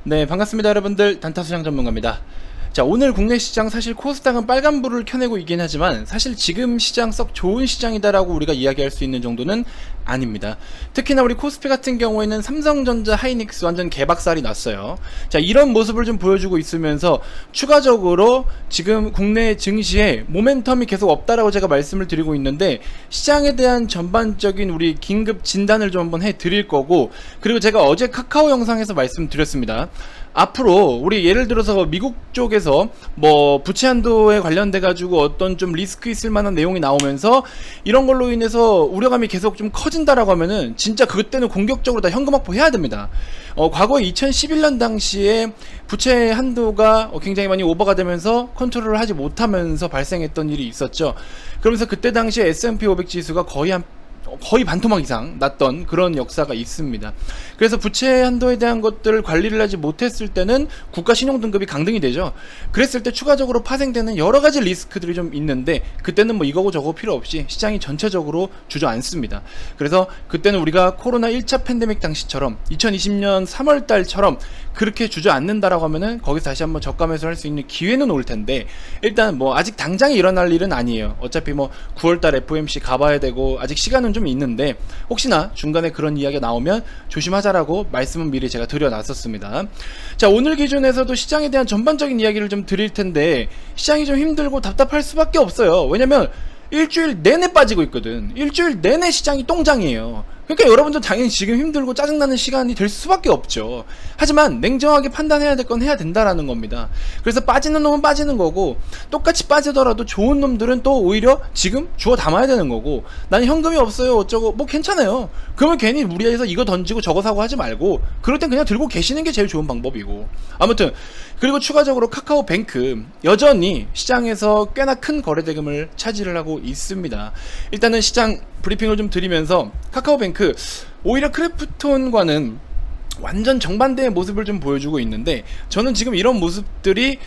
네, 반갑습니다 여러분들. 단타수장 전문가입니다. 자, 오늘 국내 시장 사실 코스닥은 빨간불을 켜내고 있긴 하지만 사실 지금 시장 썩 좋은 시장이다라고 우리가 이야기할 수 있는 정도는 아닙니다. 특히나 우리 코스피 같은 경우에는 삼성전자, 하이닉스 완전 개박살이 났어요. 자, 이런 모습을 좀 보여주고 있으면서 추가적으로 지금 국내 증시에 모멘텀이 계속 없다라고 제가 말씀을 드리고 있는데, 시장에 대한 전반적인 우리 긴급 진단을 좀 한번 해 드릴 거고, 그리고 제가 어제 카카오 영상에서 말씀드렸습니다. 앞으로 우리 예를 들어서 미국 쪽에서 뭐 부채 한도에 관련돼 가지고 어떤 좀 리스크 있을 만한 내용이 나오면서 이런 걸로 인해서 우려감이 계속 좀 커진다라고 하면은 진짜 그때는 공격적으로 다 현금 확보해야 됩니다. 과거에 2011년 당시에 부채 한도가 굉장히 많이 오버가 되면서 컨트롤을 하지 못하면서 발생했던 일이 있었죠. 그러면서 그때 당시에 S&P 500 지수가 거의 반토막 이상 났던 그런 역사가 있습니다. 그래서 부채 한도에 대한 것들을 관리를 하지 못했을 때는 국가 신용 등급이 강등이 되죠. 그랬을 때 추가적으로 파생되는 여러 가지 리스크들이 좀 있는데, 그때는 뭐 이거고 저거 필요 없이 시장이 전체적으로 주저앉습니다. 그래서 그때는 우리가 코로나 1차 팬데믹 당시처럼 2020년 3월 달처럼 그렇게 주저앉는다라고 하면은 거기서 다시 한번 저가 매수할 수 있는 기회는 올 텐데, 일단 뭐 아직 당장에 일어날 일은 아니에요. 어차피 뭐 9월달 FOMC 가봐야 되고 아직 시간은 좀 있는데, 혹시나 중간에 그런 이야기가 나오면 조심하자라고 말씀은 미리 제가 드려놨었습니다. 자, 오늘 기준에서도 시장에 대한 전반적인 이야기를 좀 드릴 텐데, 시장이 좀 힘들고 답답할 수밖에 없어요. 왜냐면 일주일 내내 빠지고 있거든. 일주일 내내 시장이 똥장이에요. 그러니까 여러분들 당연히 지금 힘들고 짜증나는 시간이 될 수밖에 없죠. 하지만 냉정하게 판단해야 될 건 해야 된다라는 겁니다. 그래서 빠지는 놈은 빠지는 거고, 똑같이 빠지더라도 좋은 놈들은 또 오히려 지금 주워 담아야 되는 거고, 나는 현금이 없어요 어쩌고 뭐 괜찮아요. 그러면 괜히 무리해서 이거 던지고 저거 사고 하지 말고, 그럴 땐 그냥 들고 계시는 게 제일 좋은 방법이고. 아무튼 그리고 추가적으로 카카오뱅크 여전히 시장에서 꽤나 큰 거래대금을 차지를 하고 있습니다. 일단은 시장 브리핑을 좀 드리면서, 카카오뱅크 오히려 크래프톤과는 완전 정반대의 모습을 좀 보여주고 있는데, 저는 지금 이런 모습들이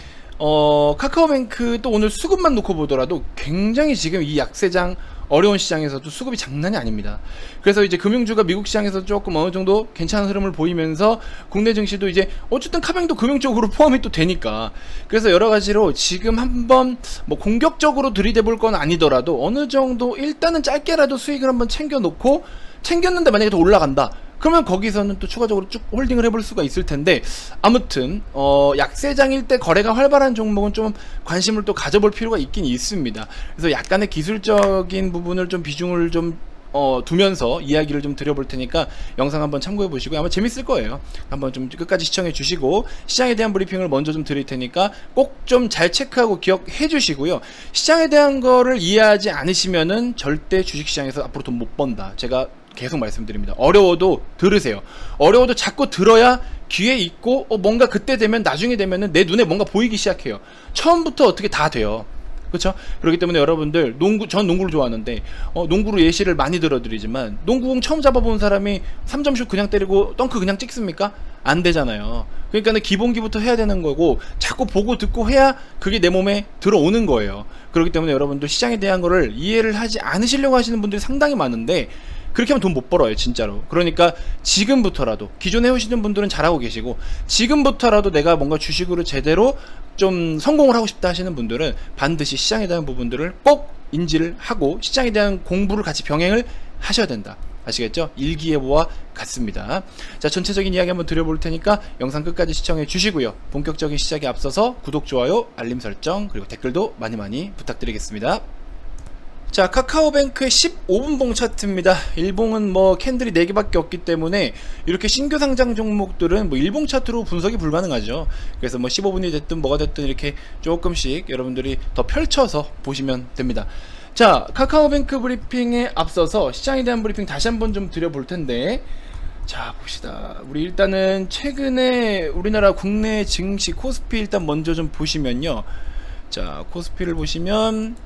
카카오뱅크 또 오늘 수급만 놓고 보더라도 굉장히 지금 이 약세장 어려운 시장에서도 수급이 장난이 아닙니다. 그래서 이제 금융주가 미국 시장에서 조금 어느 정도 괜찮은 흐름을 보이면서 국내 증시도 이제 어쨌든 카뱅도 금융 쪽으로 포함이 또 되니까, 그래서 여러 가지로 지금 한번 뭐 공격적으로 들이대볼 건 아니더라도 어느 정도 일단은 짧게라도 수익을 한번 챙겨놓고, 챙겼는데 만약에 더 올라간다 그러면 거기서는 또 추가적으로 쭉 홀딩을 해볼 수가 있을 텐데, 아무튼 약세장일 때 거래가 활발한 종목은 좀 관심을 또 가져볼 필요가 있긴 있습니다. 그래서 약간의 기술적인 부분을 좀 비중을 좀 두면서 이야기를 좀 드려볼 테니까 영상 한번 참고해 보시고 아마 재밌을 거예요. 한번 좀 끝까지 시청해 주시고, 시장에 대한 브리핑을 먼저 좀 드릴 테니까 꼭 좀 잘 체크하고 기억해 주시고요. 시장에 대한 거를 이해하지 않으시면은 절대 주식시장에서 앞으로 돈 못 번다, 제가 계속 말씀드립니다. 어려워도 들으세요. 어려워도 자꾸 들어야 귀에 있고 뭔가 그때 되면, 나중에 되면은 내 눈에 뭔가 보이기 시작해요. 처음부터 어떻게 다 돼요. 그렇죠? 그렇기 때문에 여러분들, 전 농구를 좋아하는데 농구로 예시를 많이 들어드리지만, 농구공 처음 잡아본 사람이 3점슛 그냥 때리고 덩크 그냥 찍습니까? 안 되잖아요. 그러니까 기본기부터 해야 되는 거고, 자꾸 보고 듣고 해야 그게 내 몸에 들어오는 거예요. 그렇기 때문에 여러분들 시장에 대한 거를 이해를 하지 않으시려고 하시는 분들이 상당히 많은데, 그렇게 하면 돈 못 벌어요 진짜로. 그러니까 지금부터라도, 기존에 해오시는 분들은 잘하고 계시고, 지금부터라도 내가 뭔가 주식으로 제대로 좀 성공을 하고 싶다 하시는 분들은 반드시 시장에 대한 부분들을 꼭 인지를 하고 시장에 대한 공부를 같이 병행을 하셔야 된다. 아시겠죠? 일기예보와 같습니다. 자, 전체적인 이야기 한번 드려볼 테니까 영상 끝까지 시청해 주시고요. 본격적인 시작에 앞서서 구독, 좋아요, 알림 설정, 그리고 댓글도 많이 많이 부탁드리겠습니다. 자, 카카오뱅크의 15분봉 차트입니다. 일봉은 뭐 캔들이 4개밖에 없기 때문에 이렇게 신규 상장 종목들은 뭐 일봉 차트로 분석이 불가능하죠. 그래서 뭐 15분이 됐든 뭐가 됐든 이렇게 조금씩 여러분들이 더 펼쳐서 보시면 됩니다. 자, 카카오뱅크 브리핑에 앞서서 시장에 대한 브리핑 다시 한번 좀 드려볼 텐데, 자, 봅시다. 우리 일단은 최근에 우리나라 국내 증시 코스피 일단 먼저 좀 보시면요. 자, 코스피를 보시면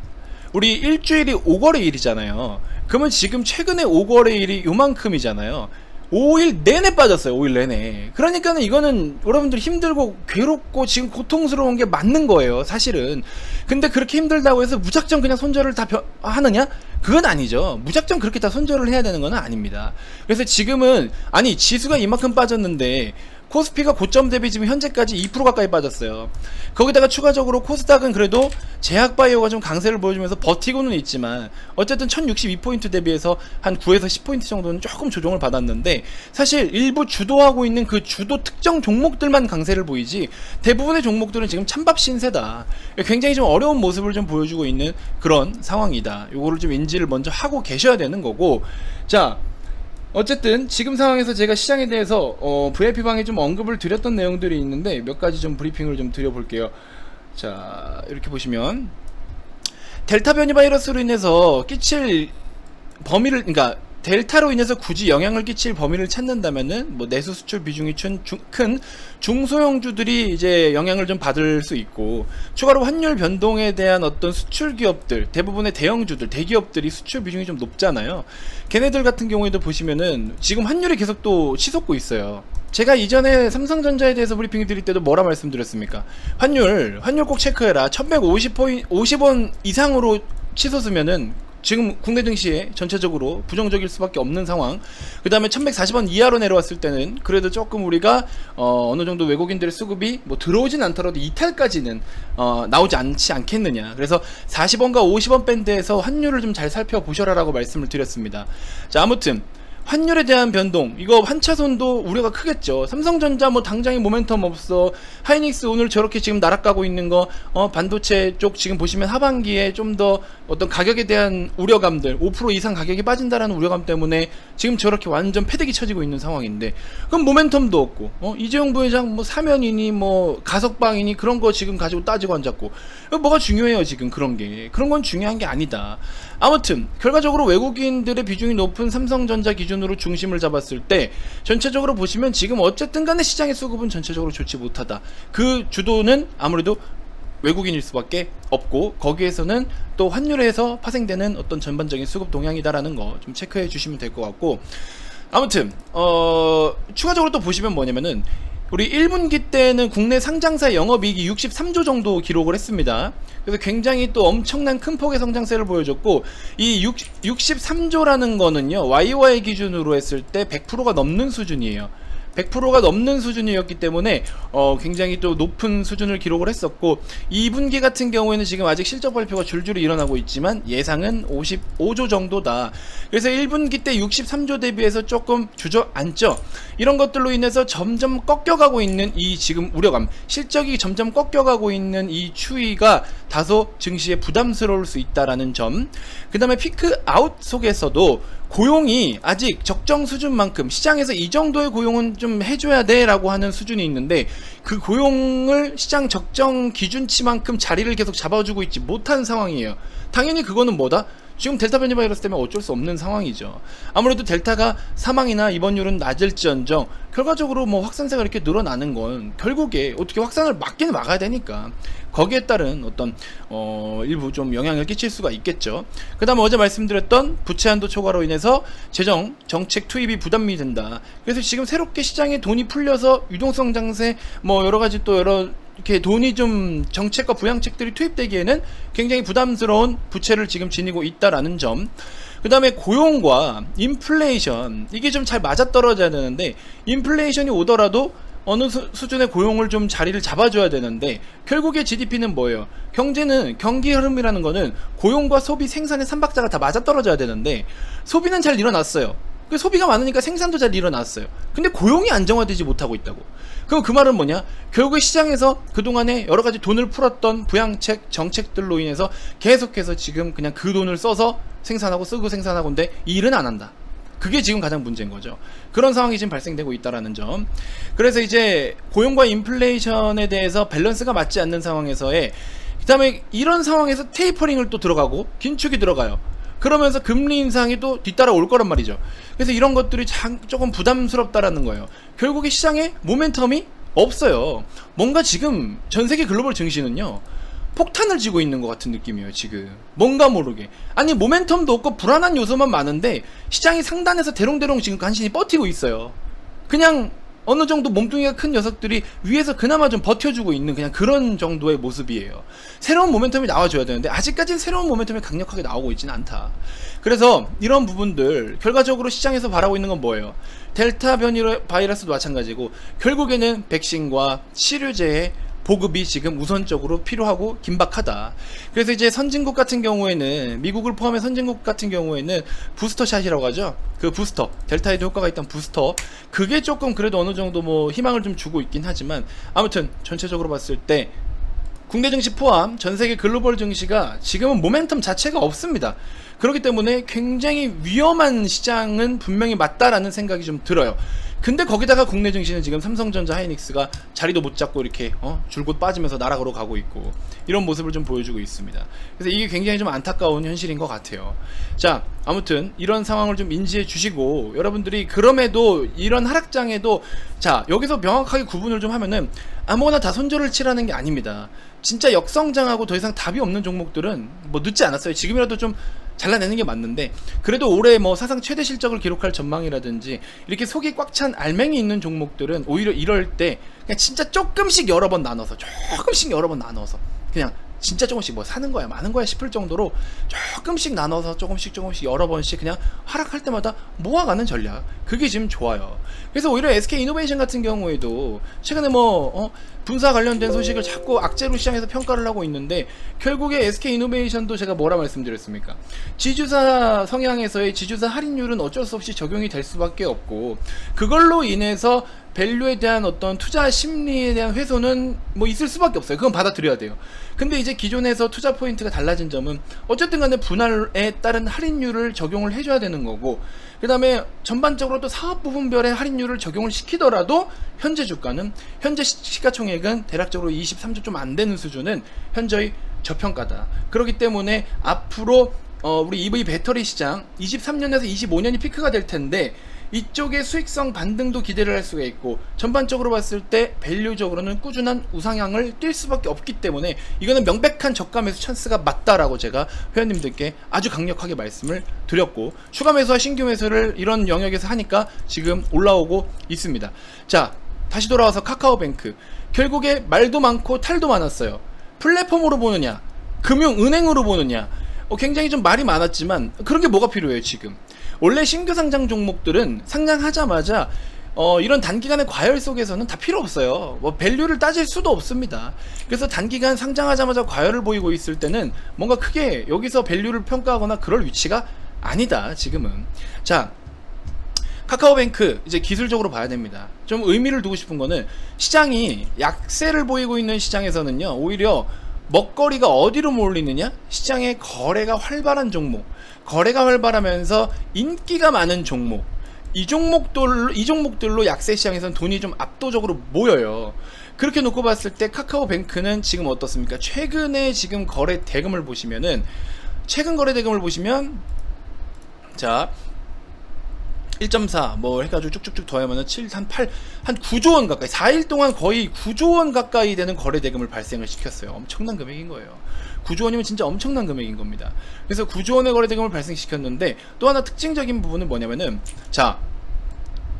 우리 일주일이 5거래일이잖아요. 그러면 지금 최근에 5거래일이 요만큼이잖아요. 5일 내내 빠졌어요. 5일 내내. 그러니까는 이거는 여러분들 힘들고 괴롭고 지금 고통스러운 게 맞는 거예요 사실은. 근데 그렇게 힘들다고 해서 무작정 그냥 손절을 다 하느냐? 그건 아니죠. 무작정 그렇게 다 손절을 해야 되는 건 아닙니다. 그래서 지금은 아니 지수가 이만큼 빠졌는데 코스피가 고점 대비 지금 현재까지 2% 가까이 빠졌어요. 거기다가 추가적으로 코스닥은 그래도 제약바이오가 좀 강세를 보여주면서 버티고는 있지만 어쨌든 1062포인트 대비해서 한 9에서 10포인트 정도는 조금 조정을 받았는데, 사실 일부 주도하고 있는 그 주도 특정 종목들만 강세를 보이지 대부분의 종목들은 지금 찬밥 신세다. 굉장히 좀 어려운 모습을 좀 보여주고 있는 그런 상황이다. 요거를 좀 인지를 먼저 하고 계셔야 되는 거고, 자, 어쨌든 지금 상황에서 제가 시장에 대해서 VIP방에 좀 언급을 드렸던 내용들이 있는데 몇 가지 좀 브리핑을 좀 드려볼게요. 자, 이렇게 보시면 델타 변이 바이러스로 인해서 끼칠 범위를, 그러니까 델타로 인해서 굳이 영향을 끼칠 범위를 찾는다면은 뭐 내수 수출 비중이 큰 중소형주들이 이제 영향을 좀 받을 수 있고, 추가로 환율 변동에 대한 어떤 수출 기업들, 대부분의 대형주들, 대기업들이 수출 비중이 좀 높잖아요. 걔네들 같은 경우에도 보시면은 지금 환율이 계속 또 치솟고 있어요. 제가 이전에 삼성전자에 대해서 브리핑 드릴 때도 뭐라 말씀드렸습니까? 환율 꼭 체크해라. 1150원 이상으로 치솟으면은 지금 국내 증시에 전체적으로 부정적일 수밖에 없는 상황. 그 다음에 1140원 이하로 내려왔을 때는 그래도 조금 우리가 어느 정도 외국인들의 수급이 뭐 들어오진 않더라도 이탈까지는 나오지 않지 않겠느냐. 그래서 40원과 50원 밴드에서 환율을 좀 잘 살펴보셔라 라고 말씀을 드렸습니다. 자, 아무튼 환율에 대한 변동, 이거 환차손도 우려가 크겠죠. 삼성전자 뭐 당장에 모멘텀 없어. 하이닉스 오늘 저렇게 지금 날아가고 있는 거, 반도체 쪽 지금 보시면 하반기에 좀 더 어떤 가격에 대한 우려감들, 5% 이상 가격이 빠진다라는 우려감 때문에 지금 저렇게 완전 패대기 쳐지고 있는 상황인데, 그럼 모멘텀도 없고, 이재용 부회장 뭐 사면이니 뭐 가석방이니 그런 거 지금 가지고 따지고 앉았고, 뭐가 중요해요 지금 그런 게. 그런 건 중요한 게 아니다. 아무튼 결과적으로 외국인들의 비중이 높은 삼성전자 기준으로 중심을 잡았을 때 전체적으로 보시면 지금 어쨌든 간에 시장의 수급은 전체적으로 좋지 못하다. 그 주도는 아무래도 외국인일 수밖에 없고, 거기에서는 또 환율에서 파생되는 어떤 전반적인 수급 동향이다라는 거 좀 체크해 주시면 될 것 같고, 아무튼 추가적으로 또 보시면 뭐냐면은 우리 1분기 때는 국내 상장사 영업이익이 63조 정도 기록을 했습니다. 그래서 굉장히 또 엄청난 큰 폭의 성장세를 보여줬고, 이 63조라는 거는요 YOY 기준으로 했을 때 100%가 넘는 수준이에요. 100%가 넘는 수준이었기 때문에 굉장히 또 높은 수준을 기록을 했었고, 2분기 같은 경우에는 지금 아직 실적 발표가 줄줄이 일어나고 있지만 예상은 55조 정도다. 그래서 1분기 때 63조 대비해서 조금 주저앉죠. 이런 것들로 인해서 점점 꺾여가고 있는 이 지금 우려감, 실적이 점점 꺾여가고 있는 이 추이가 다소 증시에 부담스러울 수 있다라는 점. 그 다음에 피크 아웃 속에서도 고용이 아직 적정 수준만큼, 시장에서 이 정도의 고용은 좀 해줘야 돼 라고 하는 수준이 있는데, 그 고용을 시장 적정 기준치만큼 자리를 계속 잡아주고 있지 못한 상황이에요. 당연히 그거는 뭐다? 지금 델타 변이 바이러스 때문에 어쩔 수 없는 상황이죠. 아무래도 델타가 사망이나 입원율은 낮을지언정 결과적으로 뭐 확산세가 이렇게 늘어나는 건 결국에 어떻게 확산을 막기는 막아야 되니까 거기에 따른 어떤 일부 좀 영향을 끼칠 수가 있겠죠. 그 다음에 어제 말씀드렸던 부채 한도 초과로 인해서 재정 정책 투입이 부담이 된다. 그래서 지금 새롭게 시장에 돈이 풀려서 유동성 장세 뭐 여러가지 또 여러 이렇게 돈이 좀 정책과 부양책들이 투입되기에는 굉장히 부담스러운 부채를 지금 지니고 있다라는 점. 그 다음에 고용과 인플레이션, 이게 좀 잘 맞아떨어져야 되는데, 인플레이션이 오더라도 어느 수준의 고용을 좀 자리를 잡아줘야 되는데, 결국에 GDP는 뭐예요? 경제는, 경기 흐름이라는 거는 고용과 소비, 생산의 삼박자가 다 맞아떨어져야 되는데, 소비는 잘 일어났어요. 그 소비가 많으니까 생산도 잘 일어났어요. 근데 고용이 안정화되지 못하고 있다고. 그럼 그 말은 뭐냐? 결국에 시장에서 그동안에 여러가지 돈을 풀었던 부양책, 정책들로 인해서 계속해서 지금 그냥 그 돈을 써서 생산하고 쓰고 생산하고인데 일은 안 한다. 그게 지금 가장 문제인 거죠. 그런 상황이 지금 발생되고 있다라는 점. 그래서 이제 고용과 인플레이션에 대해서 밸런스가 맞지 않는 상황에서의, 그 다음에 이런 상황에서 테이퍼링을 또 들어가고 긴축이 들어가요. 그러면서 금리 인상이 또 뒤따라 올 거란 말이죠. 그래서 이런 것들이 조금 부담스럽다라는 거예요. 결국에 시장에 모멘텀이 없어요. 뭔가 지금 전세계 글로벌 증시는요 폭탄을 쥐고 있는 것 같은 느낌이에요 지금. 뭔가 모르게. 아니 모멘텀도 없고 불안한 요소만 많은데 시장이 상단에서 대롱대롱 지금 간신히 버티고 있어요. 그냥 어느 정도 몸뚱이가 큰 녀석들이 위에서 그나마 좀 버텨주고 있는 그냥 그런 정도의 모습이에요. 새로운 모멘텀이 나와줘야 되는데 아직까지는 새로운 모멘텀이 강력하게 나오고 있지는 않다. 그래서 이런 부분들 결과적으로 시장에서 바라고 있는 건 뭐예요? 델타 변이 바이러스도 마찬가지고 결국에는 백신과 치료제의 보급이 지금 우선적으로 필요하고 긴박하다. 그래서 이제 선진국 같은 경우에는, 미국을 포함해 선진국 같은 경우에는 부스터샷이라고 하죠. 그 부스터, 델타에도 효과가 있던 부스터, 그게 조금 그래도 어느 정도 뭐 희망을 좀 주고 있긴 하지만, 아무튼 전체적으로 봤을 때 국내 증시 포함 전 세계 글로벌 증시가 지금은 모멘텀 자체가 없습니다. 그렇기 때문에 굉장히 위험한 시장은 분명히 맞다라는 생각이 좀 들어요. 근데 거기다가 국내 증시는 지금 삼성전자, 하이닉스가 자리도 못 잡고 이렇게 줄곧 빠지면서 나락으로 가고 있고 이런 모습을 좀 보여주고 있습니다. 그래서 이게 굉장히 좀 안타까운 현실인 것 같아요. 자, 아무튼 이런 상황을 좀 인지해 주시고, 여러분들이 그럼에도 이런 하락장에도 자, 여기서 명확하게 구분을 좀 하면은 아무거나 다 손절을 치라는 게 아닙니다. 진짜 역성장하고 더 이상 답이 없는 종목들은 뭐 늦지 않았어요. 지금이라도 좀 잘라내는 게 맞는데, 그래도 올해 뭐 사상 최대 실적을 기록할 전망이라든지 이렇게 속이 꽉 찬 알맹이 있는 종목들은 오히려 이럴 때 그냥 진짜 조금씩 여러 번 나눠서, 조금씩 여러 번 나눠서 그냥 진짜 조금씩 뭐 사는 거야 마는 거야 싶을 정도로 조금씩 나눠서 조금씩 여러 번씩 그냥 하락할 때마다 모아가는 전략, 그게 지금 좋아요. 그래서 오히려 SK이노베이션 같은 경우에도 최근에 뭐 분사 관련된 소식을 자꾸 악재로 시장에서 평가를 하고 있는데, 결국에 SK이노베이션도 제가 뭐라 말씀드렸습니까? 지주사 성향에서의 지주사 할인율은 어쩔 수 없이 적용이 될 수밖에 없고, 그걸로 인해서 밸류에 대한 어떤 투자 심리에 대한 훼손은 뭐 있을 수밖에 없어요. 그건 받아들여야 돼요. 근데 이제 기존에서 투자 포인트가 달라진 점은 어쨌든 간에 분할에 따른 할인율을 적용을 해줘야 되는 거고, 그 다음에 전반적으로 또 사업 부분별의 할인율을 적용을 시키더라도 현재 주가는, 현재 시가총액은 대략적으로 23조 좀 안 되는 수준은 현저히 저평가다. 그렇기 때문에 앞으로 우리 EV 배터리 시장 23년에서 25년이 피크가 될 텐데, 이쪽의 수익성 반등도 기대를 할 수가 있고, 전반적으로 봤을 때 밸류적으로는 꾸준한 우상향을 뛸 수밖에 없기 때문에 이거는 명백한 저가 매수 찬스가 맞다라고 제가 회원님들께 아주 강력하게 말씀을 드렸고, 추가 매수와 신규 매수를 이런 영역에서 하니까 지금 올라오고 있습니다. 자, 다시 돌아와서 카카오뱅크, 결국에 말도 많고 탈도 많았어요. 플랫폼으로 보느냐, 금융은행으로 보느냐, 굉장히 좀 말이 많았지만 그런 게 뭐가 필요해요. 지금 원래 신규 상장 종목들은 상장하자마자 이런 단기간의 과열 속에서는 다 필요 없어요. 뭐 밸류를 따질 수도 없습니다. 그래서 단기간 상장하자마자 과열을 보이고 있을 때는 뭔가 크게 여기서 밸류를 평가하거나 그럴 위치가 아니다. 지금은. 자, 카카오뱅크 이제 기술적으로 봐야 됩니다. 좀 의미를 두고 싶은 거는, 시장이 약세를 보이고 있는 시장에서는요, 오히려 먹거리가 어디로 몰리느냐? 시장의 거래가 활발한 종목, 거래가 활발하면서 인기가 많은 종목, 이 종목들로 약세 시장에서는 돈이 좀 압도적으로 모여요. 그렇게 놓고 봤을 때 카카오뱅크는 지금 어떻습니까? 최근에 지금 거래 대금을 보시면은, 최근 거래 대금을 보시면, 자 1.4 뭐 해가지고 쭉쭉쭉 더하면은 7, 한 8, 한 9조 원 가까이, 4일 동안 거의 9조 원 가까이 되는 거래 대금을 발생을 시켰어요. 엄청난 금액인 거예요. 9조 원이면 진짜 엄청난 금액인 겁니다. 그래서 9조 원의 거래 대금을 발생시켰는데, 또 하나 특징적인 부분은 뭐냐면은, 자,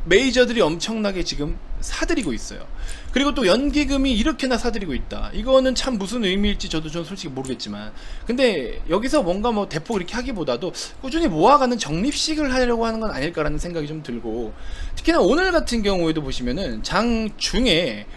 메이저들이 엄청나게 지금 사들이고 있어요. 그리고 또 연기금이 이렇게나 사들이고 있다. 이거는 참 무슨 의미일지 저도 좀 솔직히 모르겠지만, 근데 여기서 뭔가 뭐 대폭 이렇게 하기보다도 꾸준히 모아가는 적립식을 하려고 하는 건 아닐까라는 생각이 좀 들고, 특히나 오늘 같은 경우에도 보시면은 장중에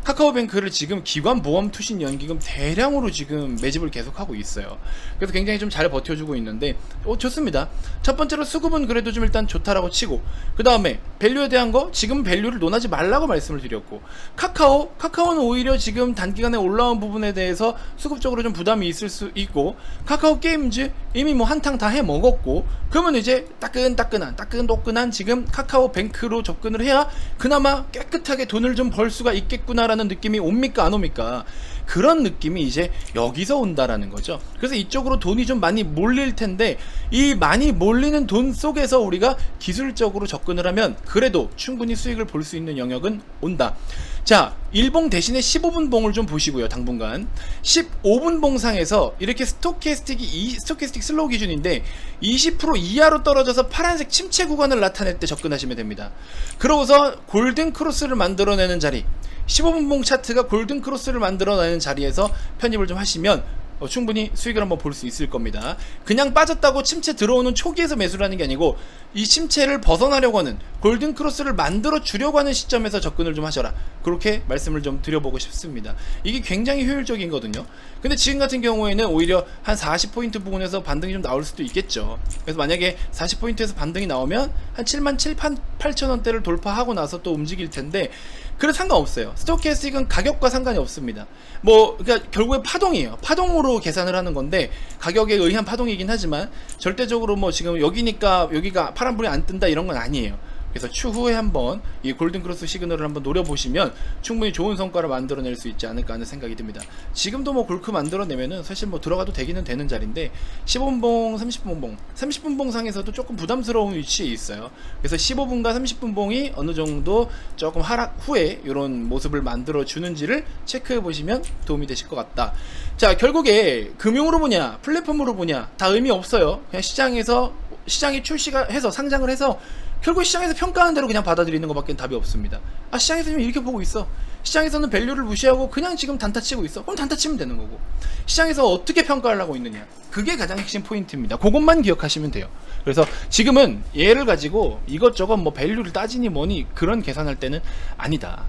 카카오뱅크를 지금 기관보험투신연기금 대량으로 지금 매집을 계속하고 있어요. 그래서 굉장히 좀 잘 버텨주고 있는데 좋습니다. 첫 번째로 수급은 그래도 좀 일단 좋다라고 치고, 그 다음에 밸류에 대한 거 지금 밸류를 논하지 말라고 말씀을 드렸고, 카카오는 오히려 지금 단기간에 올라온 부분에 대해서 수급적으로 좀 부담이 있을 수 있고, 카카오 게임즈 이미 뭐 한탕 다 해 먹었고, 그러면 이제 따끈따끈한 지금 카카오뱅크로 접근을 해야 그나마 깨끗하게 돈을 좀 벌 수가 있겠구나 라는 느낌이 옵니까 안 옵니까? 그런 느낌이 이제 여기서 온다라는 거죠. 그래서 이쪽으로 돈이 좀 많이 몰릴 텐데, 이 많이 몰리는 돈 속에서 우리가 기술적으로 접근을 하면 그래도 충분히 수익을 볼 수 있는 영역은 온다. 자, 1봉 대신에 15분 봉을 좀 보시고요. 당분간 15분 봉상에서 이렇게 스토캐스틱 슬로우 기준인데 20% 이하로 떨어져서 파란색 침체 구간을 나타낼 때 접근하시면 됩니다. 그러고서 골든 크로스를 만들어내는 자리, 15분 봉 차트가 골든 크로스를 만들어내는 자리에서 편입을 좀 하시면 충분히 수익을 한번 볼 수 있을 겁니다. 그냥 빠졌다고 침체 들어오는 초기에서 매수를 하는 게 아니고 이 침체를 벗어나려고 하는, 골든 크로스를 만들어 주려고 하는 시점에서 접근을 좀 하셔라, 그렇게 말씀을 좀 드려보고 싶습니다. 이게 굉장히 효율적이거든요. 근데 지금 같은 경우에는 오히려 한 40포인트 부분에서 반등이 좀 나올 수도 있겠죠. 그래서 만약에 40포인트에서 반등이 나오면 한 77,800원대를 돌파하고 나서 또 움직일 텐데, 그래 상관없어요. 스토캐스틱은 가격과 상관이 없습니다. 뭐 그러니까 결국에 파동이에요. 파동으로 계산을 하는 건데, 가격에 의한 파동이긴 하지만 절대적으로 뭐 지금 여기니까 여기가 파란불이 안 뜬다 이런 건 아니에요. 그래서 추후에 한번 이 골든크로스 시그널을 한번 노려보시면 충분히 좋은 성과를 만들어낼 수 있지 않을까 하는 생각이 듭니다. 지금도 뭐 골크 만들어내면은 사실 뭐 들어가도 되기는 되는 자리인데, 15분봉, 30분봉, 30분봉 상에서도 조금 부담스러운 위치에 있어요. 그래서 15분과 30분봉이 어느 정도 조금 하락 후에 이런 모습을 만들어 주는지를 체크해 보시면 도움이 되실 것 같다. 자, 결국에 금융으로 보냐 플랫폼으로 보냐 다 의미 없어요. 그냥 시장이 출시가 해서 상장을 해서 결국 시장에서 평가하는 대로 그냥 받아들이는 것밖에 답이 없습니다. 아, 시장에서는 이렇게 보고 있어. 시장에서는 밸류를 무시하고 그냥 지금 단타 치고 있어. 그럼 단타 치면 되는 거고, 시장에서 어떻게 평가를 하고 있느냐, 그게 가장 핵심 포인트입니다. 그것만 기억하시면 돼요. 그래서 지금은 얘를 가지고 이것저것 뭐 밸류를 따지니 뭐니 그런 계산할 때는 아니다.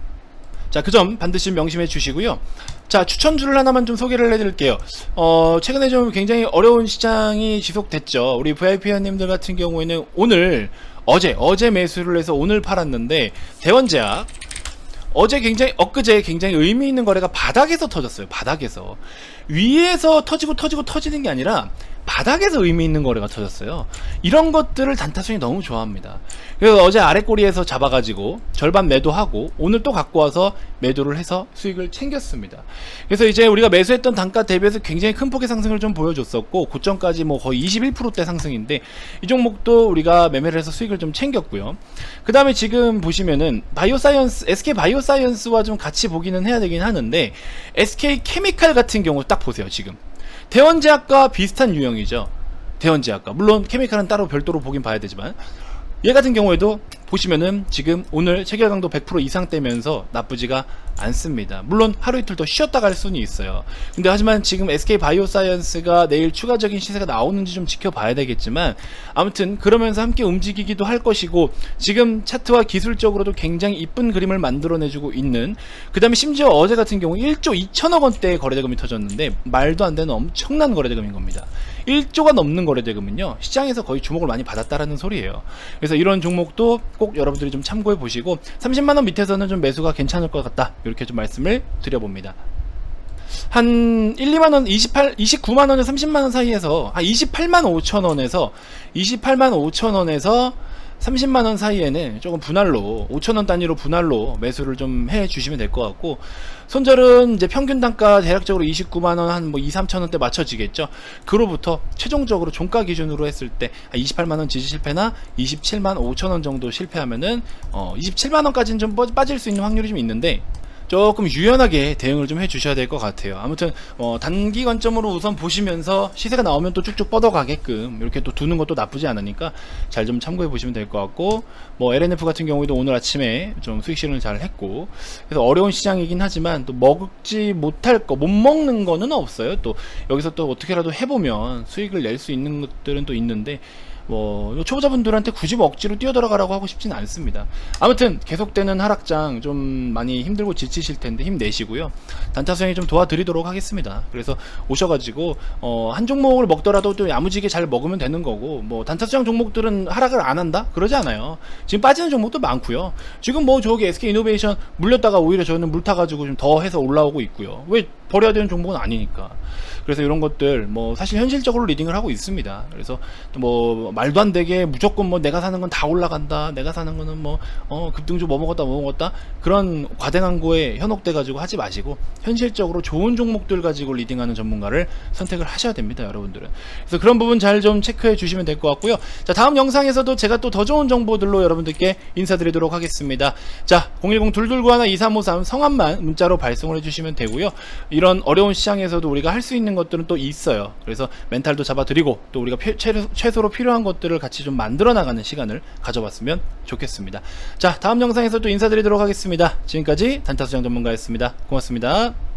자, 그 점 반드시 명심해 주시고요. 자, 추천주를 하나만 좀 소개를 해드릴게요. 최근에 좀 굉장히 어려운 시장이 지속됐죠. 우리 VIP원님들 같은 경우에는 어제 매수를 해서 오늘 팔았는데, 대원제약 엊그제 굉장히 의미 있는 거래가 바닥에서 터졌어요. 바닥에서. 위에서 터지는 게 아니라 바닥에서 의미 있는 거래가 터졌어요. 이런 것들을 단타순이 너무 좋아합니다. 그래서 어제 아래꼬리에서 잡아가지고 절반 매도하고 오늘 또 갖고 와서 매도를 해서 수익을 챙겼습니다. 그래서 이제 우리가 매수했던 단가 대비해서 굉장히 큰 폭의 상승을 좀 보여줬었고, 고점까지 뭐 거의 21%대 상승인데 이 종목도 우리가 매매를 해서 수익을 좀 챙겼고요. 그 다음에 지금 보시면은 SK 바이오사이언스와 좀 같이 보기는 해야 되긴 하는데, SK 케미칼 같은 경우 딱 보세요. 지금 대원제약과 비슷한 유형이죠. 대원제약과, 물론 케미칼은 따로 별도로 보긴 봐야 되지만, 얘 같은 경우에도 보시면은 지금 오늘 체결 강도 100% 이상 떼면서 나쁘지가 않습니다. 물론 하루 이틀 더 쉬었다 갈 수는 있어요. 근데 하지만 지금 SK 바이오사이언스가 내일 추가적인 시세가 나오는지 좀 지켜봐야 되겠지만, 아무튼 그러면서 함께 움직이기도 할 것이고, 지금 차트와 기술적으로도 굉장히 이쁜 그림을 만들어내주고 있는, 그 다음에 심지어 어제 같은 경우 1조 2천억 원대의 거래대금이 터졌는데 말도 안 되는 엄청난 거래대금인 겁니다. 1조가 넘는 거래대금은요, 시장에서 거의 주목을 많이 받았다라는 소리예요. 그래서 이런 종목도 꼭 여러분들이 좀 참고해 보시고, 30만원 밑에서는 좀 매수가 괜찮을 것 같다, 이렇게 좀 말씀을 드려봅니다. 한 2만원, 29만원에 30만원 사이에서, 한 28만 5천원에서 30만원 사이에는 조금 분할로, 5천원 단위로 분할로 매수를 좀 해 주시면 될 것 같고, 손절은 이제 평균 단가 대략적으로 29만원 한 뭐 2, 3천원대 맞춰지겠죠. 그로부터 최종적으로 종가 기준으로 했을 때 28만원 지지 실패나 27만 5천원 정도 실패하면은 27만원까지는 좀 빠질 수 있는 확률이 좀 있는데, 조금 유연하게 대응을 좀 해주셔야 될 것 같아요. 아무튼 단기 관점으로 우선 보시면서 시세가 나오면 또 쭉쭉 뻗어가게끔 이렇게 또 두는 것도 나쁘지 않으니까 잘 좀 참고해 보시면 될 것 같고, 뭐 LNF 같은 경우에도 오늘 아침에 좀 수익 실현을 잘 했고, 그래서 어려운 시장이긴 하지만 또 먹지 못할 거, 못 먹는 거는 없어요. 또 여기서 또 어떻게라도 해보면 수익을 낼 수 있는 것들은 또 있는데, 뭐 초보자분들한테 굳이 뭐 억지로 뛰어들어가라고 하고 싶지는 않습니다. 아무튼 계속되는 하락장 좀 많이 힘들고 지치실 텐데 힘내시고요. 단타 수행이 좀 도와드리도록 하겠습니다. 그래서 오셔가지고 한 종목을 먹더라도 또 야무지게 잘 먹으면 되는 거고, 뭐 단타 수행 종목들은 하락을 안 한다? 그러지 않아요. 지금 빠지는 종목도 많고요. 지금 뭐 저기 SK 이노베이션 물렸다가 오히려 저는 물 타가지고 좀 더 해서 올라오고 있고요. 왜 버려야 되는 종목은 아니니까. 그래서 이런 것들 뭐 사실 현실적으로 리딩을 하고 있습니다. 그래서 뭐 말도 안 되게 무조건 뭐 내가 사는 건 다 올라간다, 내가 사는 거는 뭐 급등주 뭐 먹었다 그런 과대한 거에 현혹돼 가지고 하지 마시고 현실적으로 좋은 종목들 가지고 리딩하는 전문가를 선택을 하셔야 됩니다, 여러분들은. 그래서 그런 부분 잘 좀 체크해 주시면 될 것 같고요. 자, 다음 영상에서도 제가 또 더 좋은 정보들로 여러분들께 인사드리도록 하겠습니다. 자, 010-2291-2353 성함만 문자로 발송을 해주시면 되고요. 이런 어려운 시장에서도 우리가 할 수 있는 것들은 또 있어요. 그래서 멘탈도 잡아드리고 또 우리가 최소로 필요한 것들을 같이 좀 만들어 나가는 시간을 가져봤으면 좋겠습니다. 자, 다음 영상에서 또 인사드리도록 하겠습니다. 지금까지 단타수장 전문가였습니다. 고맙습니다.